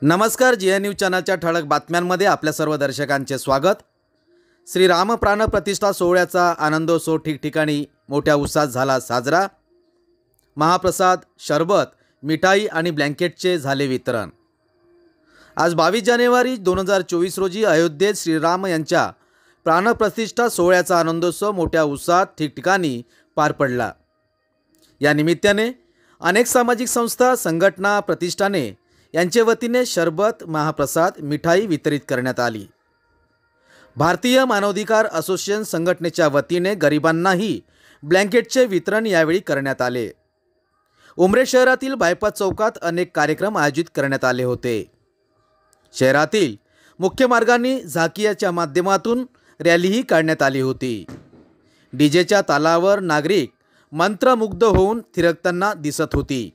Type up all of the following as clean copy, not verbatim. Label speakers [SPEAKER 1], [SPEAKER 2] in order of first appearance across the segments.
[SPEAKER 1] नमस्कार, GN news चॅनलच्या ठळक बातम्यांमध्ये आपल्या सर्व दर्शकांचे स्वागत। श्री राम प्राण प्रतिष्ठा सोहळ्याचा आनंदोत्सव ठिकठिकाणी मोठ्या उत्साहात झाला साजरा। महाप्रसाद, शरबत, मिठाई आणि ब्लँकेटचे झाले वितरण। आज 22 जानेवारी 2024 रोजी अयोध्येत श्रीराम यांच्या प्राणप्रतिष्ठा सोहळ्याचा आनंदोत्सव मोठ्या उत्साहात ठिकठिकाणी पार पडला। या निमित्ताने अनेक सामाजिक संस्था, संघटना, प्रतिष्ठाने यांच्या वतीने शरबत, महाप्रसाद, मिठाई वितरित करण्यात आली। भारतीय मानवाधिकार असोसिएशन संघटनेच्या वतीने गरिबांनाही ब्लँकेटचे वितरण यावेळी करण्यात आले। उमरे शहरातील बायपास चौकात अनेक कार्यक्रम आयोजित करण्यात आले होते। शहरातील मुख्य मार्गांनी झाकियाच्या माध्यमातून रॅलीही काढण्यात आली होती। डीजेच्या तालावर नागरिक मंत्रमुग्ध होऊन थिरकताना दिसत होती।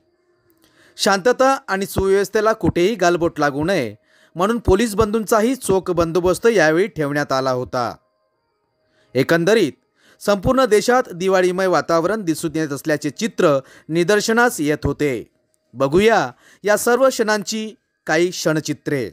[SPEAKER 1] शांतता आणि सुव्यवस्थेला कुठेही गालबोट लागू नये म्हणून पोलीस बंधूंचाही चोख बंदोबस्त यावेळी ठेवण्यात आला होता। एकंदरीत संपूर्ण देशात दिवाळीमय वातावरण दिसून येत असल्याचे चित्र निदर्शनास येत होते। बघूया या सर्व क्षणांची काही क्षणचित्रे।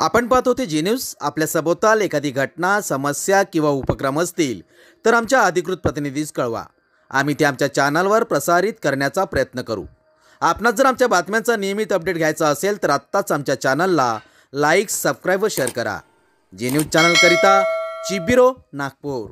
[SPEAKER 1] आपण पाहत होते जी न्यूज। आपल्या सभोवताल एखादी घटना, समस्या किंवा उपक्रम असतील तर आमच्या अधिकृत प्रतिनिधीस कळवा। आम्ही ते आमच्या चॅनलवर प्रसारित करण्याचा प्रयत्न करू। आपणास जर आमच्या बातम्यांचा नियमित अपडेट घ्यायचा असेल तर आत्ताच आमच्या चॅनलला लाईक, सबस्क्राइब व शेअर करा। जी न्यूज चॅनल करिता चिबिरो, नागपूर।